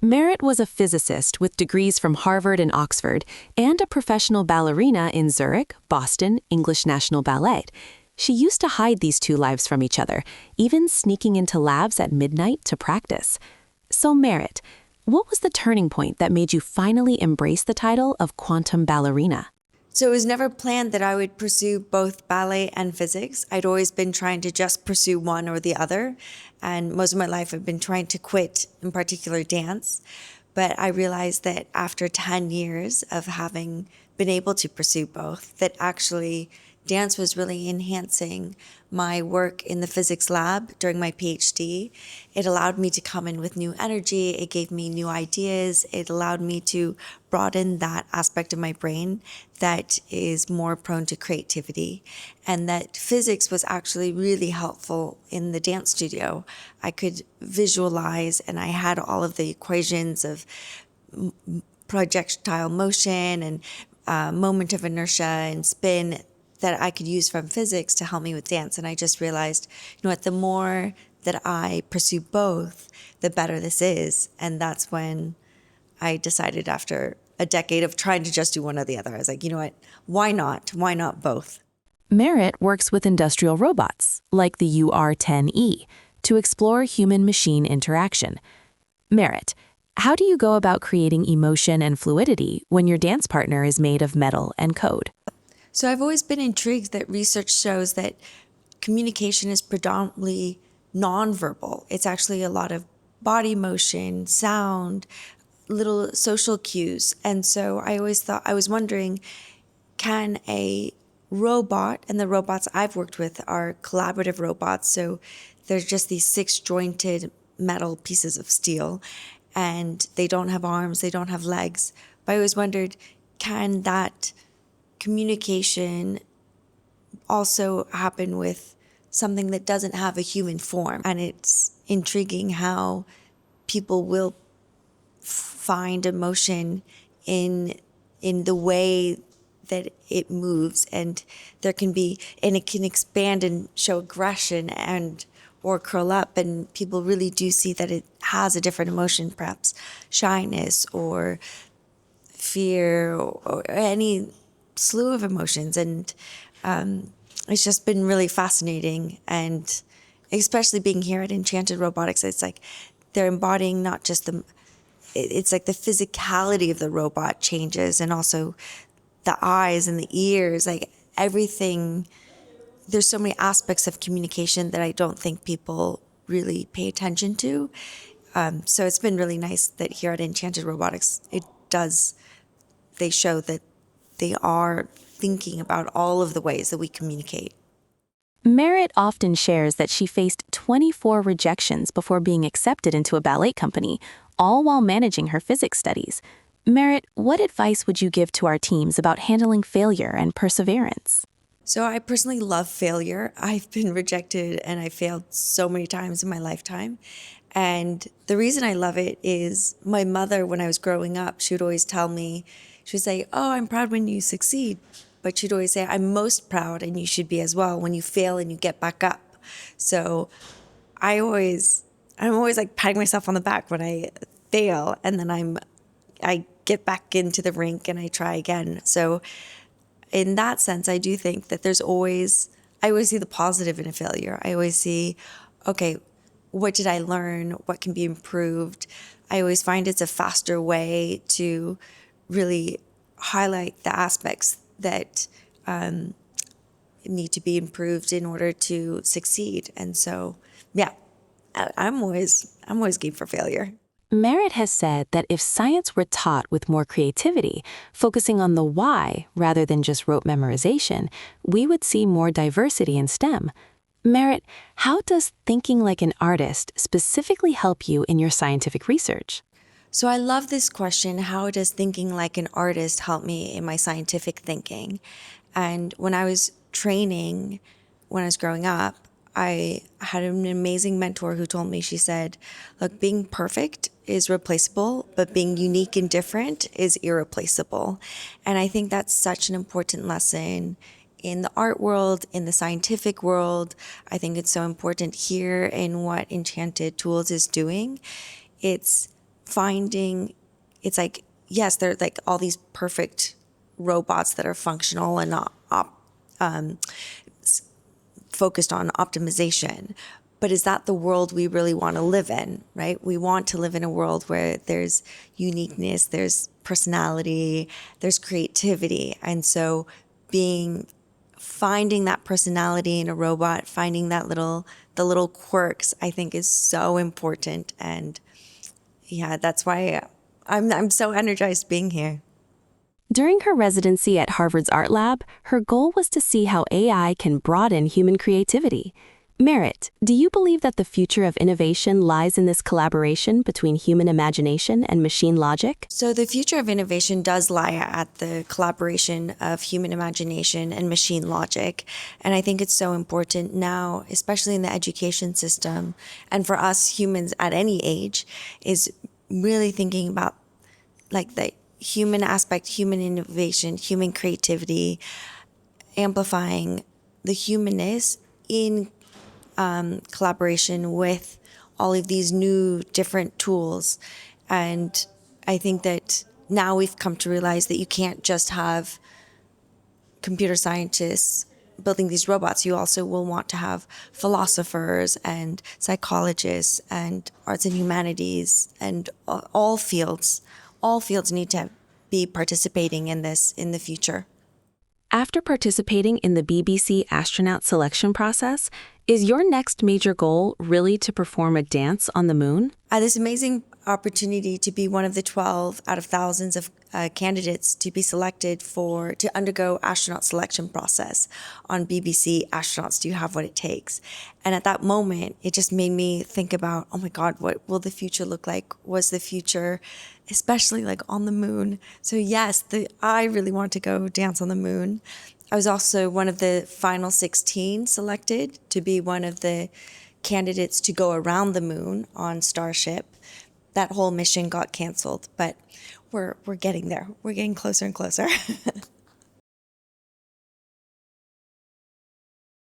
Merritt was a physicist with degrees from Harvard and Oxford and a professional ballerina in Zurich, Boston, English National Ballet. She used to hide these two lives from each other, even sneaking into labs at midnight to practice. So Merritt, what was the turning point that made you finally embrace the title of quantum ballerina? So it was never planned that I would pursue both ballet and physics. I'd always been trying to just pursue one or the other. And most of my life I've been trying to quit, in particular dance. But I realized that after 10 years of having been able to pursue both, that actually dance was really enhancing my work in the physics lab during my PhD. It allowed me to come in with new energy. It gave me new ideas. It allowed me to broaden that aspect of my brain that is more prone to creativity. And that physics was actually really helpful in the dance studio. I could visualize, and I had all of the equations of projectile motion and moment of inertia and spin that I could use from physics to help me with dance. And I just realized, you know what, the more that I pursue both, the better this is. And that's when I decided, after a decade of trying to just do one or the other, I was like, you know what, why not? Why not both? Merritt works with industrial robots, like the UR-10E, to explore human-machine interaction. Merritt, how do you go about creating emotion and fluidity when your dance partner is made of metal and code? So I've always been intrigued that research shows that communication is predominantly nonverbal. It's actually a lot of body motion, sound, little social cues. And so I always thought, I was wondering, can a robot, and the robots I've worked with are collaborative robots, so they're just these 6-jointed metal pieces of steel, and they don't have arms, they don't have legs. But I always wondered, can that communication also happen with something that doesn't have a human form? And it's intriguing how people will find emotion in the way that it moves, and there can be, and it can expand and show aggression and or curl up, and people really do see that it has a different emotion, perhaps shyness or fear or any slew of emotions. And it's just been really fascinating. And especially being here at Enchanted Robotics, it's like they're embodying not just it's like the physicality of the robot changes, and also the eyes and the ears, like everything. There's so many aspects of communication that I don't think people really pay attention to. So it's been really nice that here at Enchanted Robotics, they show that they are thinking about all of the ways that we communicate. Merritt often shares that she faced 24 rejections before being accepted into a ballet company, all while managing her physics studies. Merritt, what advice would you give to our teams about handling failure and perseverance? So I personally love failure. I've been rejected and I failed so many times in my lifetime. And the reason I love it is my mother, when I was growing up, she would always tell me, she would say, "Oh, I'm proud when you succeed." But she'd always say, "I'm most proud, and you should be as well, when you fail and you get back up." So I'm always like patting myself on the back when I fail, and then I get back into the rink and I try again. So in that sense, I do think that I always see the positive in a failure. I always see, okay, what did I learn? What can be improved? I always find it's a faster way to really highlight the aspects that need to be improved in order to succeed. And so, yeah, I'm always game for failure. Merritt has said that if science were taught with more creativity, focusing on the why rather than just rote memorization, we would see more diversity in STEM. Merritt, how does thinking like an artist specifically help you in your scientific research? So I love this question. How does thinking like an artist help me in my scientific thinking? And when I was training, when I was growing up, I had an amazing mentor who told me, she said, look, being perfect is replaceable, but being unique and different is irreplaceable. And I think that's such an important lesson in the art world, in the scientific world. I think it's so important here in what Enchanted Tools is doing. It's finding, it's like, yes, they're like all these perfect robots that are functional and not focused on optimization. But is that the world we really want to live in, right? We want to live in a world where there's uniqueness, there's personality, there's creativity. And so finding that personality in a robot, finding the little quirks, I think is so important. And yeah, that's why I'm so energized being here. During her residency at Harvard's Art Lab, her goal was to see how AI can broaden human creativity. Merritt, do you believe that the future of innovation lies in this collaboration between human imagination and machine logic? So the future of innovation does lie at the collaboration of human imagination and machine logic. And I think it's so important now, especially in the education system, and for us humans at any age, is really thinking about like the human aspect, human innovation, human creativity, amplifying the humanness in collaboration with all of these new different tools. And I think that now we've come to realize that you can't just have computer scientists building these robots. You also will want to have philosophers and psychologists and arts and humanities and all fields. All fields need to be participating in this in the future. After participating in the BBC astronaut selection process, is your next major goal really to perform a dance on the moon? I had this amazing opportunity to be one of the 12 out of thousands of candidates to be selected to undergo astronaut selection process on BBC Astronauts Do You Have What It Takes? And at that moment, it just made me think about, oh my God, what will the future look like? Was the future, especially like on the moon? So yes, I really want to go dance on the moon. I was also one of the final 16 selected to be one of the candidates to go around the moon on Starship. That whole mission got canceled, but we're getting there. We're getting closer and closer.